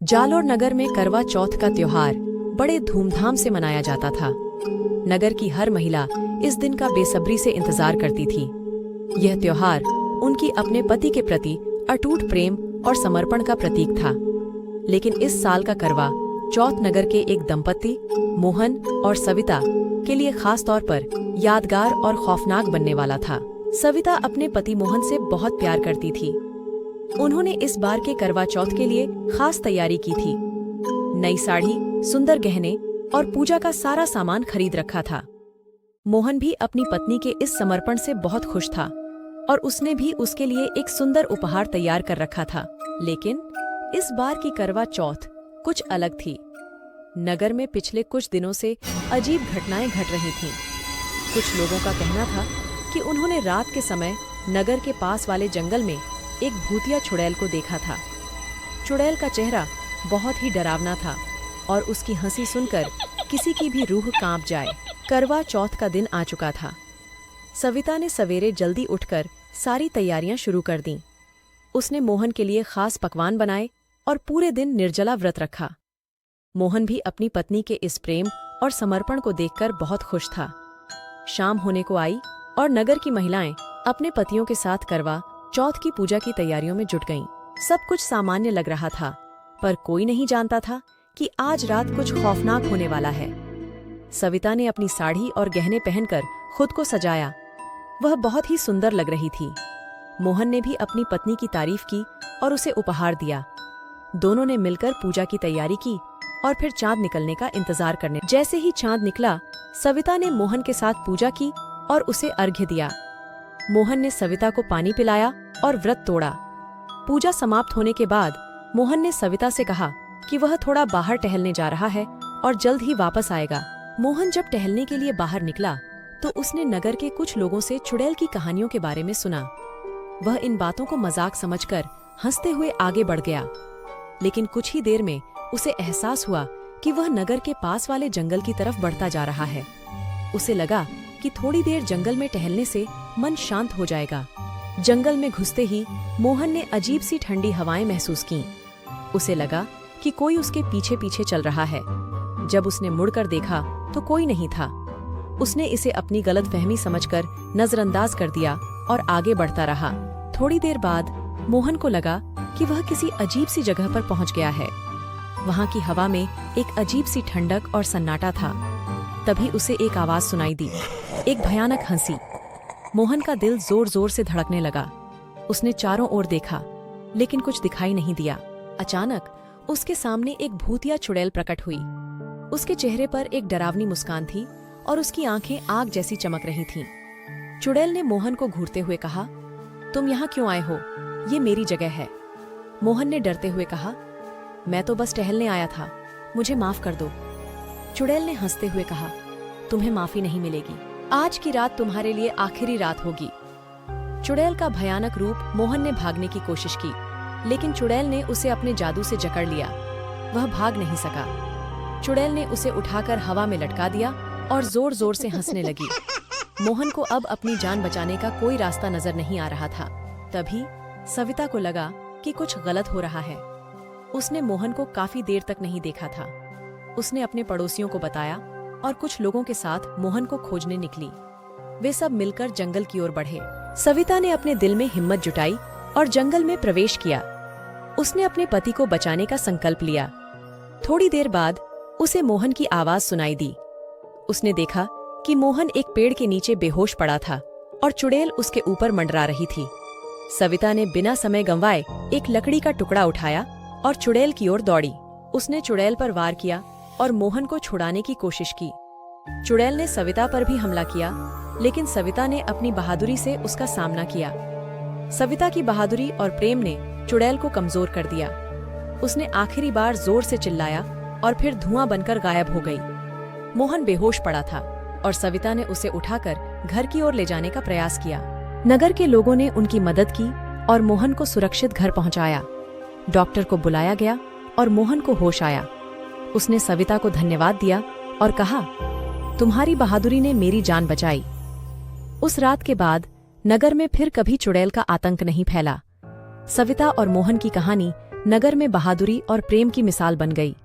जालोर नगर में करवा चौथ का त्योहार बड़े धूमधाम से मनाया जाता था। नगर की हर महिला इस दिन का बेसब्री से इंतजार करती थी। यह त्योहार उनकी अपने पति के प्रति अटूट प्रेम और समर्पण का प्रतीक था। लेकिन इस साल का करवा चौथ नगर के एक दंपति मोहन और सविता के लिए खास तौर पर यादगार और खौफनाक बनने वाला था। सविता अपने पति मोहन से बहुत प्यार करती थी। उन्होंने इस बार के करवा चौथ के लिए खास तैयारी की थी। नई साड़ी, सुंदर गहने और पूजा का सारा सामान खरीद रखा था। मोहन भी अपनी पत्नी के इस समर्पण से बहुत खुश था और उसने भी उसके लिए एक सुंदर उपहार तैयार कर रखा था। लेकिन इस बार की करवा चौथ कुछ अलग थी। नगर में पिछले कुछ दिनों से अजीब घटनाएं घट रही थीं। कुछ लोगों का कहना था कि उन्होंने रात के समय नगर के पास वाले जंगल में एक भूतिया चुड़ैल को देखा था। चुड़ैल का चेहरा बहुत ही डरावना था और उसकी हंसी सुनकर किसी की भी रूह कांप जाए। करवा चौथ का दिन आ चुका था। सविता ने सवेरे जल्दी उठकर सारी तैयारियां शुरू कर दीं। उसने मोहन के लिए खास पकवान बनाए और पूरे दिन निर्जला व्रत रखा। मोहन भी अपनी पत्नी के इस प्रेम और समर्पण को देखकर बहुत खुश था। शाम होने को आई और नगर की महिलाएं अपने पतियों के साथ करवा चौथ की पूजा की तैयारियों में जुट गईं। सब कुछ सामान्य लग रहा था, पर कोई नहीं जानता था कि आज रात कुछ खौफनाक होने वाला है। सविता ने अपनी साड़ी और गहने पहनकर खुद को सजाया। वह बहुत ही सुंदर लग रही थी। मोहन ने भी अपनी पत्नी की तारीफ की और उसे उपहार दिया। दोनों ने मिलकर पूजा की तैयारी की और फिर चांद निकलने का इंतजार करने। जैसे ही चांद निकला, सविता ने मोहन के साथ पूजा की और उसे अर्घ्य दिया। मोहन ने सविता को पानी पिलाया और व्रत तोड़ा। पूजा समाप्त होने के बाद मोहन ने सविता से कहा कि वह थोड़ा बाहर टहलने जा रहा है और जल्द ही वापस आएगा। मोहन जब टहलने के लिए बाहर निकला तो उसने नगर के कुछ लोगों से चुड़ैल की कहानियों के बारे में सुना। वह इन बातों को मजाक समझकर हंसते हुए आगे बढ़ गया। लेकिन कुछ ही देर में उसे एहसास हुआ कि वह नगर के पास वाले जंगल की तरफ बढ़ता जा रहा है। उसे लगा कि थोड़ी देर जंगल में टहलने से मन शांत हो जाएगा। जंगल में घुसते ही मोहन ने अजीब सी ठंडी हवाएं महसूस कीं। उसे लगा कि कोई उसके पीछे पीछे चल रहा है। जब उसने मुड़कर देखा तो कोई नहीं था। उसने इसे अपनी गलतफहमी समझकर नजरअंदाज कर दिया और आगे बढ़ता रहा। थोड़ी देर बाद मोहन को लगा कि वह किसी अजीब सी जगह पर पहुंच गया है। वहां की हवा में एक अजीब सी ठंडक और सन्नाटा था। तभी उसे एक आवाज सुनाई दी, एक भयानक हंसी। मोहन का दिल जोर जोर से धड़कने लगा। उसने चारों ओर देखा, लेकिन कुछ दिखाई नहीं दिया। अचानक उसके सामने एक भूतिया चुड़ैल प्रकट हुई। उसके चेहरे पर एक डरावनी मुस्कान थी और उसकी आंखें आग जैसी चमक रही थीं। चुड़ैल ने मोहन को घूरते हुए कहा, तुम यहाँ क्यों आए हो? ये मेरी जगह है। मोहन ने डरते हुए कहा, मैं तो बस टहलने आया था, मुझे माफ कर दो। चुड़ैल ने हंसते हुए कहा, तुम्हें माफी नहीं मिलेगी। आज की रात तुम्हारे लिए आखिरी रात होगी। चुड़ैल का भयानक रूप मोहन ने भागने की कोशिश की, लेकिन चुड़ैल ने उसे अपने जादू से जकड़ लिया। वह भाग नहीं सका। चुड़ैल ने उसे उठाकर हवा में लटका दिया और जोर जोर से हंसने लगी। मोहन को अब अपनी जान बचाने का कोई रास्ता नजर नहीं आ रहा था। तभी सविता को लगा कि कुछ गलत हो रहा है। उसने मोहन को काफी देर तक नहीं देखा था। उसने अपने पड़ोसियों को बताया और कुछ लोगों के साथ मोहन को खोजने निकली। वे सब मिलकर जंगल की ओर बढ़े। सविता ने अपने दिल में हिम्मत जुटाई और जंगल में प्रवेश किया। उसने अपने पति को बचाने का संकल्प लिया। थोड़ी देर बाद उसे मोहन की आवाज सुनाई दी। उसने देखा कि मोहन एक पेड़ के नीचे बेहोश पड़ा था और चुड़ैल उसके ऊपर मंडरा रही थी। सविता ने बिना समय गंवाए एक लकड़ी का टुकड़ा उठाया और चुड़ैल की ओर दौड़ी। उसने चुड़ैल पर वार किया और मोहन को छुड़ाने की कोशिश की। चुड़ैल ने सविता पर भी हमला किया, लेकिन सविता ने अपनी बहादुरी से उसका सामना किया। सविता की बहादुरी और प्रेम ने चुड़ैल को कमजोर कर दिया। उसने आखिरी बार जोर से चिल्लाया और फिर धुआं बनकर गायब हो गई। मोहन बेहोश पड़ा था और सविता ने उसे उठाकर घर की ओर ले जाने का प्रयास किया। नगर के लोगों ने उनकी मदद की और मोहन को सुरक्षित घर पहुंचाया। डॉक्टर को बुलाया गया और मोहन को होश आया। उसने सविता को धन्यवाद दिया और कहा, तुम्हारी बहादुरी ने मेरी जान बचाई। उस रात के बाद नगर में फिर कभी चुड़ैल का आतंक नहीं फैला। सविता और मोहन की कहानी नगर में बहादुरी और प्रेम की मिसाल बन गई।